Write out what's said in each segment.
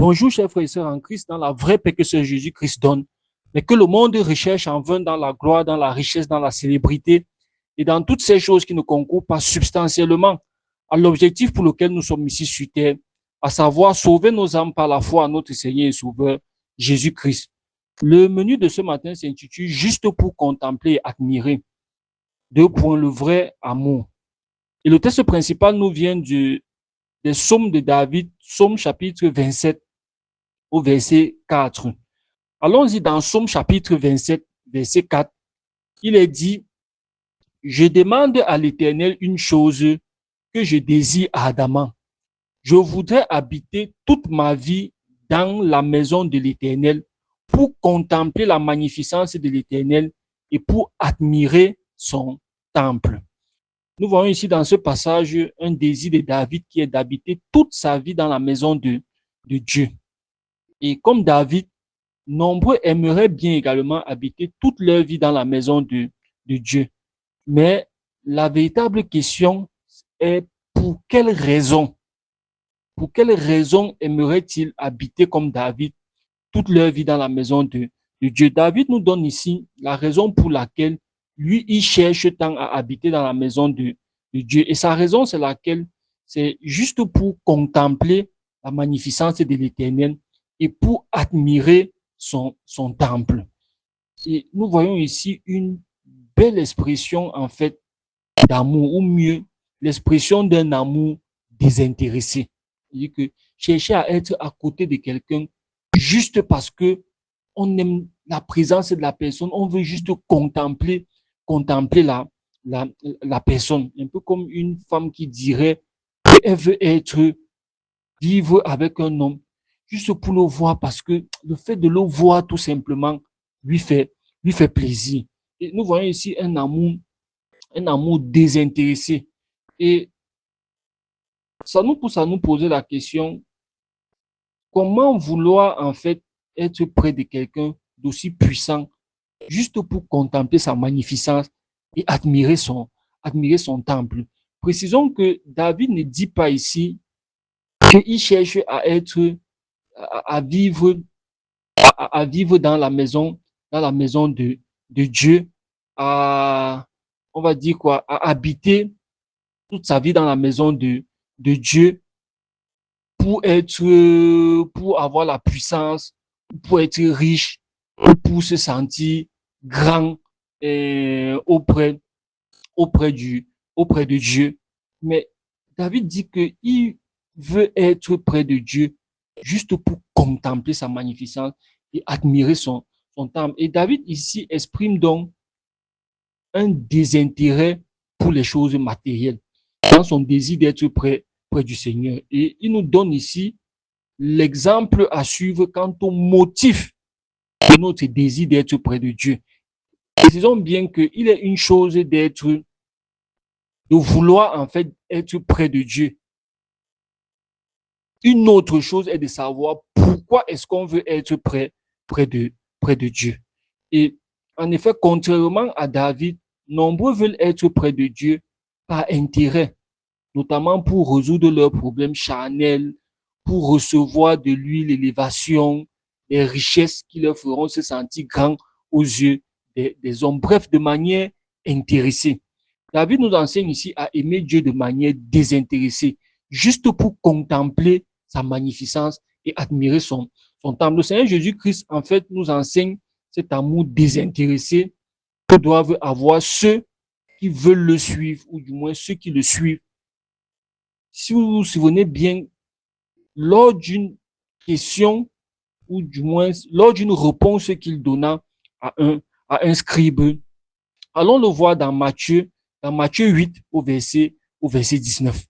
Bonjour, chers frères et sœurs en Christ, dans la vraie paix que ce Jésus-Christ donne, mais que le monde recherche en vain dans la gloire, dans la richesse, dans la célébrité et dans toutes ces choses qui ne concourent pas substantiellement à l'objectif pour lequel nous sommes ici sur terre, à savoir sauver nos âmes par la foi à notre Seigneur et Sauveur, Jésus-Christ. Le menu de ce matin s'intitule Juste pour contempler et admirer. 2 points, le vrai amour. Et le texte principal nous vient des psaumes de David, psaume chapitre 27 au verset 4. Allons-y dans psaume chapitre 27, verset 4. Il est dit, je demande à l'Éternel une chose que je désire ardemment. Je voudrais habiter toute ma vie dans la maison de l'Éternel pour contempler la magnificence de l'Éternel et pour admirer son temple. Nous voyons ici dans ce passage un désir de David qui est d'habiter toute sa vie dans la maison de Dieu. Et comme David, nombreux aimeraient bien également habiter toute leur vie dans la maison de Dieu. Mais la véritable question est pour quelle raison? Pour quelle raison aimeraient-ils habiter comme David toute leur vie dans la maison de Dieu? David nous donne ici la raison pour laquelle lui, il cherche tant à habiter dans la maison de Dieu. Et sa raison, c'est laquelle? C'est juste pour contempler la magnificence de l'Éternel et pour admirer son temple. Et nous voyons ici une belle expression, en fait, d'amour, ou mieux, l'expression d'un amour désintéressé. C'est-à-dire que chercher à être à côté de quelqu'un juste parce que on aime la présence de la personne, on veut juste contempler la personne. Un peu comme une femme qui dirait qu'elle veut vivre avec un homme juste pour le voir parce que le fait de le voir tout simplement lui fait plaisir. Et nous voyons ici un amour désintéressé. Et ça nous pousse à nous poser la question, comment vouloir en fait être près de quelqu'un d'aussi puissant juste pour contempler sa magnificence et admirer son temple. Précisons que David ne dit pas ici qu'il cherche à vivre dans la maison de Dieu, on va dire quoi, à habiter toute sa vie dans la maison de Dieu pour avoir la puissance, pour être riche, pour se sentir grand auprès de Dieu. Mais David dit qu'il veut être près de Dieu juste pour contempler sa magnificence et admirer son temple. Et David ici exprime donc un désintérêt pour les choses matérielles, dans son désir d'être près du Seigneur. Et il nous donne ici l'exemple à suivre quant au motif de notre désir d'être près de Dieu. Précisons bien qu'il est une chose de vouloir en fait être près de Dieu. Une autre chose est de savoir pourquoi est-ce qu'on veut être près de Dieu. Et en effet, contrairement à David, nombreux veulent être près de Dieu par intérêt, notamment pour résoudre leurs problèmes charnels, pour recevoir de lui l'élévation, les richesses qui leur feront se sentir grands aux yeux des hommes. Bref, de manière intéressée. David nous enseigne ici à aimer Dieu de manière désintéressée, juste pour contempler sa magnificence et admirer son temple. Le Seigneur Jésus-Christ, en fait, nous enseigne cet amour désintéressé que doivent avoir ceux qui veulent le suivre, ou du moins ceux qui le suivent. Si vous vous souvenez bien, lors d'une question, ou du moins lors d'une réponse qu'il donna à un scribe, allons le voir dans Matthieu 8 au verset 19.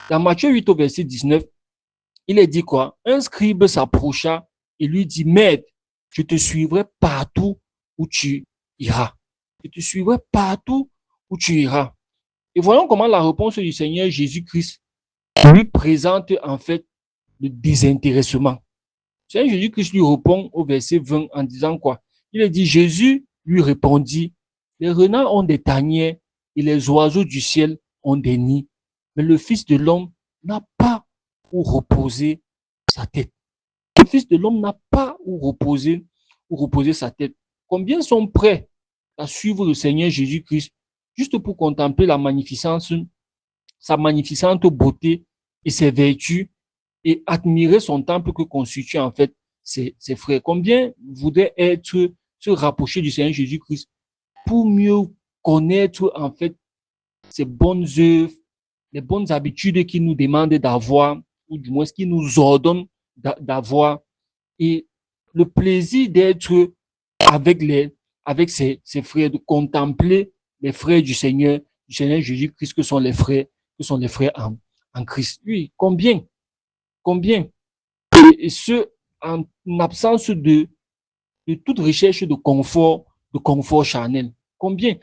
Dans Matthieu 8 au verset 19, il est dit quoi? Un scribe s'approcha et lui dit, Maître, je te suivrai partout où tu iras. Je te suivrai partout où tu iras. Et voyons comment la réponse du Seigneur Jésus-Christ lui présente en fait le désintéressement. Le Seigneur Jésus-Christ lui répond au verset 20 en disant quoi? Il a dit, Jésus lui répondit, les renards ont des tanières et les oiseaux du ciel ont des nids, mais le Fils de l'homme n'a pas où reposer sa tête. Le Fils de l'homme n'a pas où reposer sa tête. Combien sont prêts à suivre le Seigneur Jésus-Christ juste pour contempler la magnificence, sa magnificente beauté et ses vertus et admirer son temple que constitue en fait ses frères. Combien voudraient se rapprocher du Seigneur Jésus-Christ pour mieux connaître en fait ses bonnes œuvres, les bonnes habitudes qu'il nous demande d'avoir, ou du moins ce qu'il nous ordonne d'avoir, et le plaisir d'être avec ses frères, de contempler les frères du Seigneur Jésus-Christ, que sont les frères en Christ. Oui, combien? Et ce, en absence de toute recherche de confort charnel. Combien?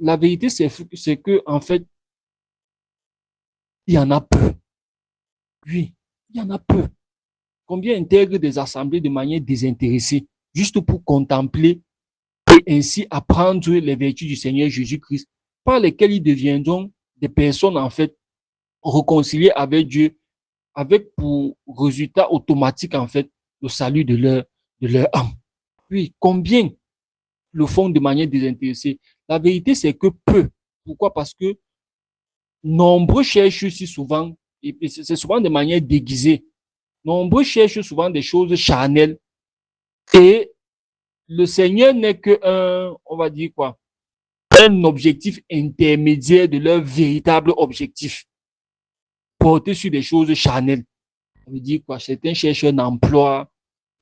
La vérité, c'est que, en fait, il y en a peu. Oui, il y en a peu. Combien intègrent des assemblées de manière désintéressée, juste pour contempler et ainsi apprendre les vertus du Seigneur Jésus-Christ, par lesquelles ils deviendront des personnes, en fait, réconciliées avec Dieu, avec pour résultat automatique, en fait, le salut de leur âme. Oui, combien le font de manière désintéressée? La vérité, c'est que peu. Pourquoi? Parce que nombreux cherchent aussi souvent, et c'est souvent de manière déguisée, nombreux cherchent souvent des choses charnelles et le Seigneur n'est qu'un, on va dire quoi, un objectif intermédiaire de leur véritable objectif, porté sur des choses charnelles. Ça veut dire quoi? Certains cherchent un emploi,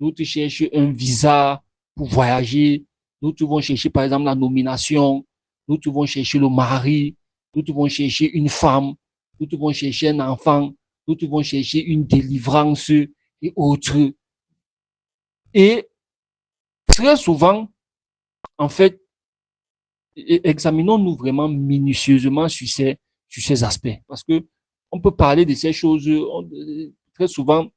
d'autres cherchent un visa pour voyager, d'autres vont chercher par exemple la nomination, d'autres vont chercher le mari, d'autres vont chercher une femme, d'autres vont chercher un enfant, d'autres vont chercher une délivrance et autres. Et très souvent, en fait, examinons-nous vraiment minutieusement sur ces aspects. Parce que on peut parler de ces choses, très souvent,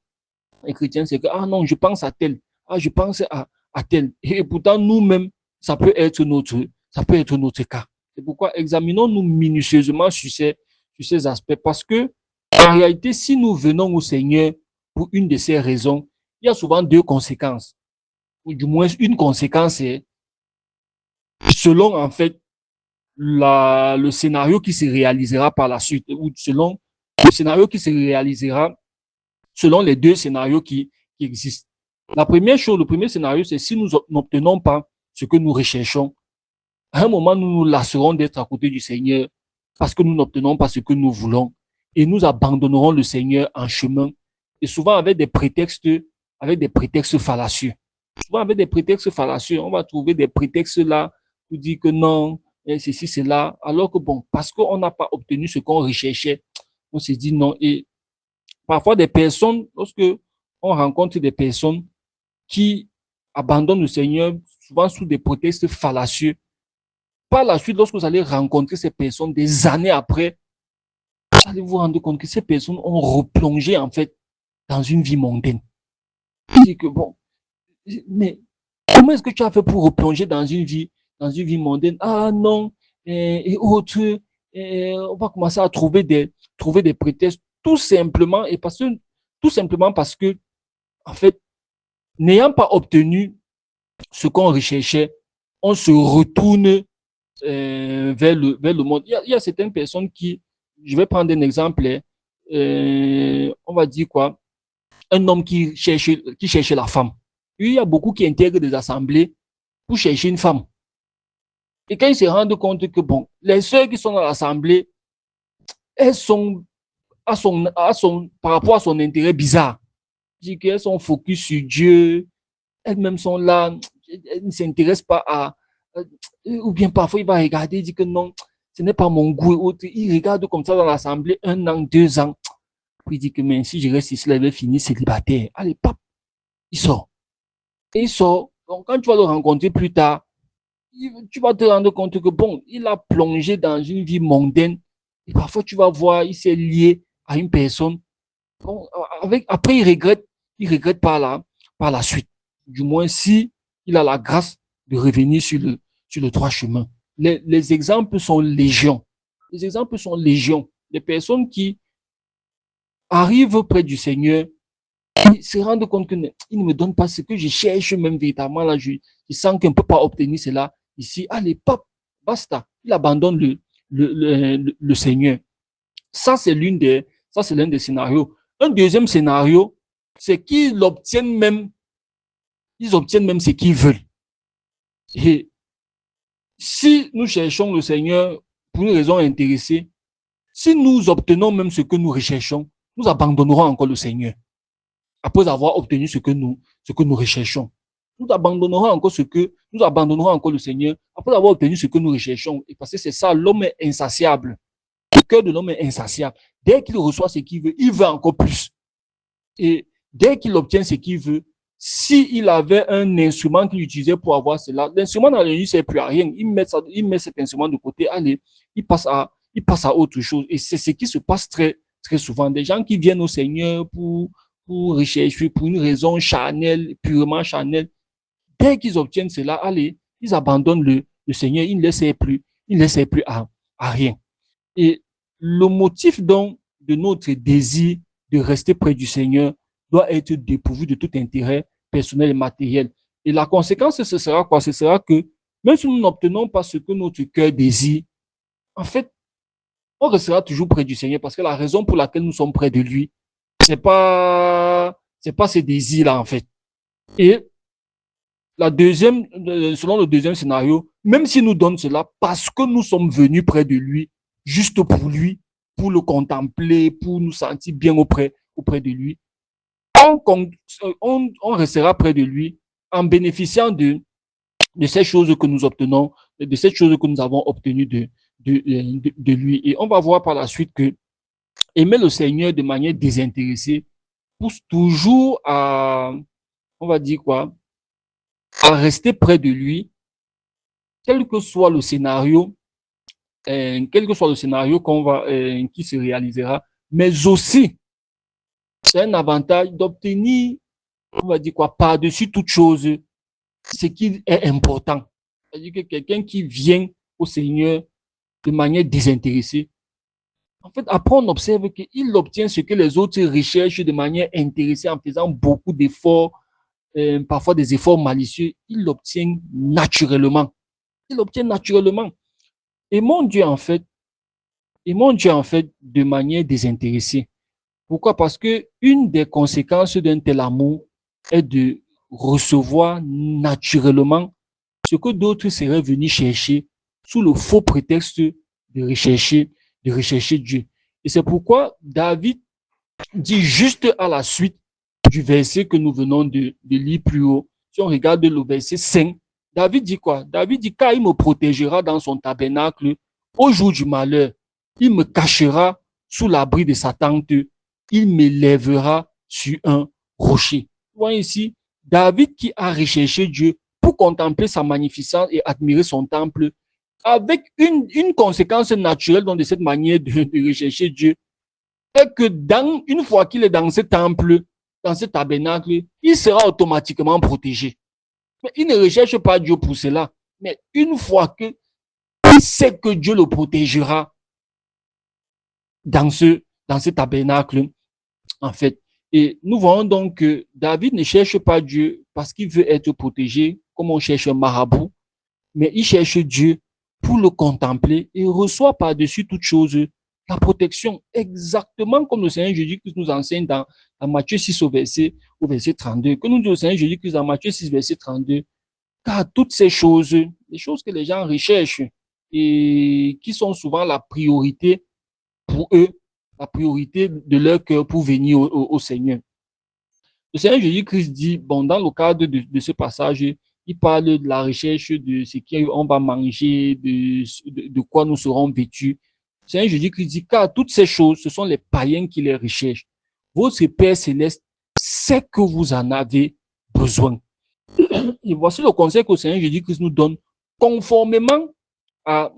les chrétiens, c'est que, ah non, je pense à tel, ah, je pense à tel. Et pourtant, nous-mêmes, ça peut être notre cas. C'est pourquoi examinons-nous minutieusement sur ces aspects. Parce que, en réalité, si nous venons au Seigneur pour une de ces raisons, il y a souvent deux conséquences. Ou du moins, une conséquence est, selon, en fait, le scénario qui se réalisera par la suite, ou selon le scénario qui se réalisera selon les deux scénarios qui existent. La première chose, le premier scénario, c'est si nous n'obtenons pas ce que nous recherchons, à un moment, nous nous lasserons d'être à côté du Seigneur parce que nous n'obtenons pas ce que nous voulons et nous abandonnerons le Seigneur en chemin et souvent avec des prétextes fallacieux. Souvent avec des prétextes fallacieux, on va trouver des prétextes là pour dire que non, ceci, c'est là, alors que bon, parce qu'on n'a pas obtenu ce qu'on recherchait, on s'est dit non. Et parfois, des personnes, lorsque on rencontre des personnes qui abandonnent le Seigneur, souvent sous des prétextes fallacieux, par la suite, lorsque vous allez rencontrer ces personnes des années après, vous allez vous rendre compte que ces personnes ont replongé en fait dans une vie mondaine. Je dis que bon, mais comment est-ce que tu as fait pour replonger dans une vie mondaine? Ah non, et autres, on va commencer à trouver des prétextes tout simplement parce que en fait, n'ayant pas obtenu ce qu'on recherchait, on se retourne vers le monde. Il y a certaines personnes qui, je vais prendre un exemple, on va dire quoi, un homme qui cherche la femme. Il y a beaucoup qui intègrent des assemblées pour chercher une femme. Et quand ils se rendent compte que, bon, les sœurs qui sont dans l'assemblée, elles sont par rapport à son intérêt bizarre. Je dis qu'elles sont focus sur Dieu, elles-mêmes sont là, elles ne s'intéressent pas ou bien parfois il va regarder, il dit que non, ce n'est pas mon goût. Il regarde comme ça dans l'assemblée 1 an, 2 ans. Puis il dit que mais si je reste ici, là, il va finir célibataire. Allez, pap, il sort. Et il sort. Donc quand tu vas le rencontrer plus tard, tu vas te rendre compte que bon, il a plongé dans une vie mondaine. Et parfois tu vas voir, il s'est lié à une personne. Bon, après, il regrette par la suite. Du moins, si il a la grâce de revenir sur le droit chemin. Les exemples sont légion. Les exemples sont légion. Les personnes qui arrivent près du Seigneur Il se rend compte qu'il ne me donne pas ce que je cherche même véritablement. Là, je sens qu'on ne peut pas obtenir cela ici. Allez, pop, basta. Il abandonne le Seigneur. Ça, c'est l'un des scénarios. Un deuxième scénario, c'est qu'ils obtiennent même ce qu'ils veulent. Et si nous cherchons le Seigneur pour une raison intéressée, si nous obtenons même ce que nous recherchons, nous abandonnerons encore le Seigneur. Après avoir obtenu ce que nous recherchons. Nous abandonnerons encore le Seigneur après avoir obtenu ce que nous recherchons. Et parce que c'est ça, l'homme est insatiable. Le cœur de l'homme est insatiable. Dès qu'il reçoit ce qu'il veut, il veut encore plus. Et dès qu'il obtient ce qu'il veut, s'il avait un instrument qu'il utilisait pour avoir cela, l'instrument dans ne sert plus à rien. Il met cet instrument de côté, allez, il passe à autre chose. Et c'est ce qui se passe très, très souvent. Des gens qui viennent au Seigneur pour rechercher, pour une raison charnelle, purement charnelle. Dès qu'ils obtiennent cela, allez, ils abandonnent le Seigneur, ils ne le servent plus à rien. Et le motif donc de notre désir de rester près du Seigneur doit être dépourvu de tout intérêt personnel et matériel. Et la conséquence, ce sera quoi? Ce sera que même si nous n'obtenons pas ce que notre cœur désire, en fait, on restera toujours près du Seigneur parce que la raison pour laquelle nous sommes près de lui, c'est pas ce désir-là, en fait. Et selon le deuxième scénario, même s'il nous donne cela parce que nous sommes venus près de lui, juste pour lui, pour le contempler, pour nous sentir bien auprès de lui, on restera près de lui en bénéficiant de ces choses que nous obtenons, de ces choses que nous avons obtenues de lui. Et on va voir par la suite que aimer le Seigneur de manière désintéressée pousse toujours à, on va dire quoi, à rester près de lui, quel que soit le scénario, qui se réalisera, mais aussi, c'est un avantage d'obtenir, on va dire quoi, par-dessus toute chose, ce qui est important. C'est-à-dire que quelqu'un qui vient au Seigneur de manière désintéressée, en fait, après, on observe qu'il obtient ce que les autres recherchent de manière intéressée en faisant beaucoup d'efforts, parfois des efforts malicieux, il l'obtient naturellement. Il l'obtient naturellement. Et mon Dieu, en fait, de manière désintéressée. Pourquoi? Parce que une des conséquences d'un tel amour est de recevoir naturellement ce que d'autres seraient venus chercher sous le faux prétexte de rechercher Dieu. Et c'est pourquoi David dit juste à la suite du verset que nous venons de lire plus haut, si on regarde le verset 5, David dit quoi? David dit, car il me protégera dans son tabernacle au jour du malheur. Il me cachera sous l'abri de sa tente. Il m'élèvera sur un rocher. Vous voyez ici, David qui a recherché Dieu pour contempler sa magnificence et admirer son temple, avec une conséquence naturelle de cette manière de rechercher Dieu, est que une fois qu'il est dans ce temple, dans ce tabernacle, il sera automatiquement protégé. Mais il ne recherche pas Dieu pour cela. Mais une fois qu'il sait que Dieu le protégera dans ce tabernacle, en fait. Et nous voyons donc que David ne cherche pas Dieu parce qu'il veut être protégé, comme on cherche un marabout, mais il cherche Dieu pour le contempler et reçoit par-dessus toute chose la protection, exactement comme le Seigneur Jésus-Christ nous enseigne dans Matthieu 6 au verset 32. Que nous dit le Seigneur Jésus-Christ dans Matthieu 6, verset 32, car toutes ces choses, les choses que les gens recherchent et qui sont souvent la priorité pour eux, la priorité de leur cœur pour venir au Seigneur. Le Seigneur Jésus-Christ dit, bon, dans le cadre de ce passage, il parle de la recherche de ce qu'on va manger, de quoi nous serons vêtus. Le Seigneur Jésus-Christ dit, car toutes ces choses, ce sont les païens qui les recherchent. Votre Père céleste sait que vous en avez besoin. Et voici le conseil que le Seigneur Jésus-Christ nous donne, conformément à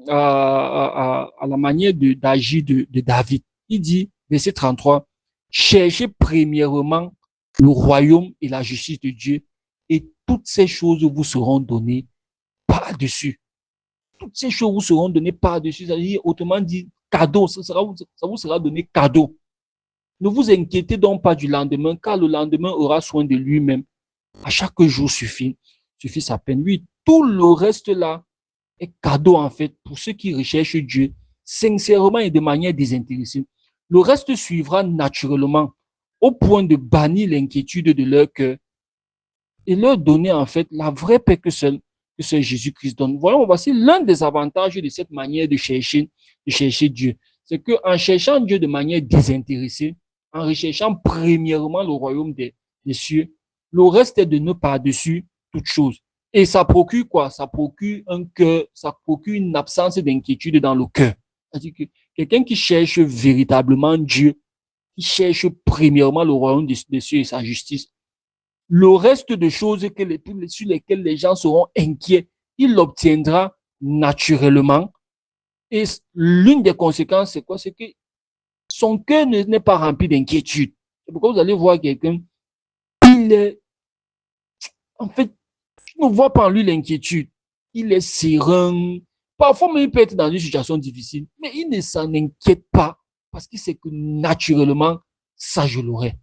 la manière d'agir de David. Il dit, verset 33, cherchez premièrement le royaume et la justice de Dieu, et toutes ces choses vous seront données par-dessus. Toutes ces choses vous seront données par-dessus. C'est-à-dire, autrement dit, cadeau, ça vous sera donné cadeau. Ne vous inquiétez donc pas du lendemain, car le lendemain aura soin de lui-même. À chaque jour suffit sa peine. Oui, tout le reste là est cadeau en fait pour ceux qui recherchent Dieu sincèrement et de manière désintéressée. Le reste suivra naturellement au point de bannir l'inquiétude de leur cœur et leur donner en fait la vraie paix que seul Jésus-Christ donne. Voici l'un des avantages de cette manière de chercher Dieu. C'est qu'en cherchant Dieu de manière désintéressée, en recherchant premièrement le royaume des cieux, le reste est de ne par-dessus toute chose. Et ça procure quoi? Ça procure un cœur, ça procure une absence d'inquiétude dans le cœur. C'est-à-dire que quelqu'un qui cherche véritablement Dieu, qui cherche premièrement le royaume des cieux et sa justice, le reste de choses sur lesquelles les gens seront inquiets, il l'obtiendra naturellement. Et l'une des conséquences, c'est quoi? C'est que son cœur n'est pas rempli d'inquiétude. C'est pourquoi vous allez voir quelqu'un, il est, en fait, tu ne vois pas en lui l'inquiétude. Il est serein. Parfois, même il peut être dans une situation difficile, mais il ne s'en inquiète pas parce qu'il sait que naturellement, ça, je l'aurai.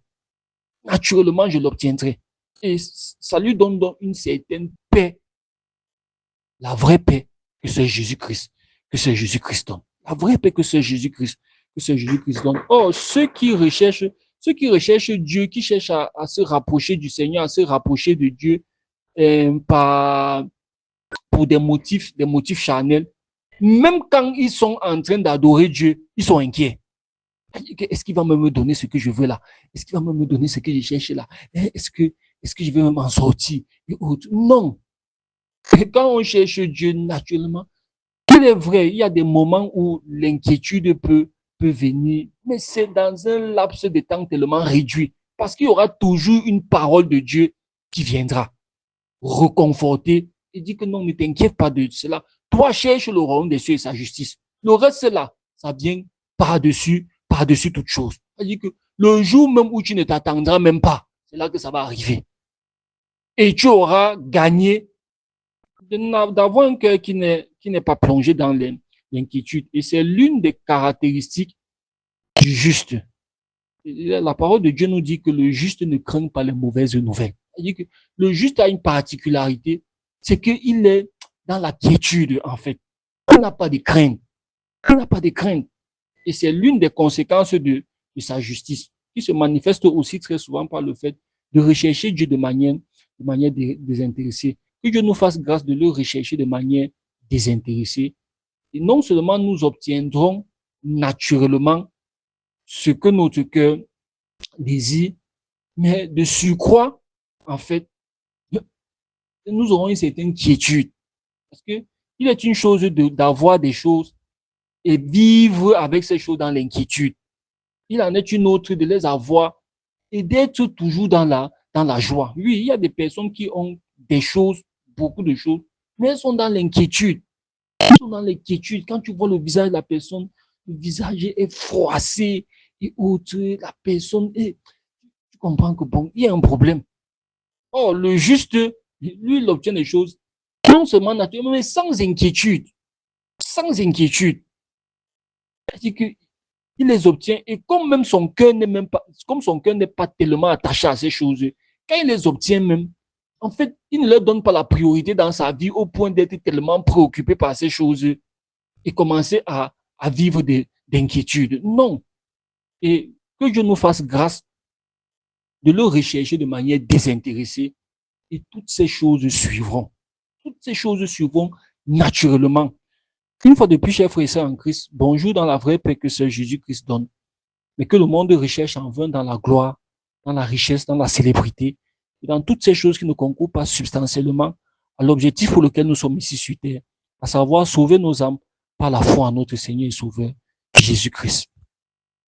Naturellement, je l'obtiendrai. Et ça lui donne donc une certaine paix, la vraie paix que c'est Jésus-Christ, donne. La vraie paix que c'est Jésus-Christ, donne. Oh, ceux qui recherchent Dieu, qui cherchent à se rapprocher du Seigneur, à se rapprocher de Dieu, pour des motifs charnels, même quand ils sont en train d'adorer Dieu, ils sont inquiets. Est-ce qu'il va me donner ce que je veux là? Est-ce qu'il va me donner ce que je cherche là? Est-ce que je vais m'en sortir? Non. Quand on cherche Dieu naturellement, il est vrai, il y a des moments où l'inquiétude peut venir, mais c'est dans un laps de temps tellement réduit, parce qu'il y aura toujours une parole de Dieu qui viendra reconforter et dire que non, ne t'inquiète pas de cela. Toi, cherche le royaume des cieux et sa justice. Le reste, là, ça vient par-dessus toute chose. C'est-à-dire que le jour même où tu ne t'attendras même pas, c'est là que ça va arriver. Et tu auras gagné d'avoir un cœur qui n'est pas plongé dans l'inquiétude. Et c'est l'une des caractéristiques du juste. La parole de Dieu nous dit que le juste ne craint pas les mauvaises nouvelles. C'est-à-dire que le juste a une particularité, c'est qu'il est dans la quiétude, en fait. Il n'a pas de crainte. Il n'a pas de crainte. Et c'est l'une des conséquences de sa justice, qui se manifeste aussi très souvent par le fait de rechercher Dieu de manière désintéressée. Que Dieu nous fasse grâce de le rechercher de manière désintéressée. Et non seulement nous obtiendrons naturellement ce que notre cœur désire, mais de surcroît, en fait, nous aurons une certaine quiétude. Parce que il est une chose d'avoir des choses et vivre avec ces choses dans l'inquiétude. Il en est une autre de les avoir et d'être toujours dans la joie. Oui, il y a des personnes qui ont des choses, beaucoup de choses, mais elles sont dans l'inquiétude. Elles sont dans l'inquiétude. Quand tu vois le visage de la personne, le visage est froissé et autre, la personne est... Tu comprends que bon, il y a un problème. Oh, le juste, lui, il obtient des choses non seulement naturellement, mais sans inquiétude. Sans inquiétude. C'est-à-dire que il les obtient et comme même son cœur n'est pas tellement attaché à ces choses, quand il les obtient même, en fait, il ne leur donne pas la priorité dans sa vie au point d'être tellement préoccupé par ces choses et commencer à vivre d'inquiétude. Non. Et que Dieu nous fasse grâce de le rechercher de manière désintéressée et toutes ces choses suivront. Toutes ces choses suivront naturellement. Une fois de plus, chers frères et sœurs en Christ, bonjour dans la vraie paix que Seigneur Jésus-Christ donne, mais que le monde recherche en vain dans la gloire, dans la richesse, dans la célébrité, et dans toutes ces choses qui ne concourent pas substantiellement à l'objectif pour lequel nous sommes ici sur terre, à savoir sauver nos âmes par la foi en notre Seigneur et Sauveur, Jésus-Christ.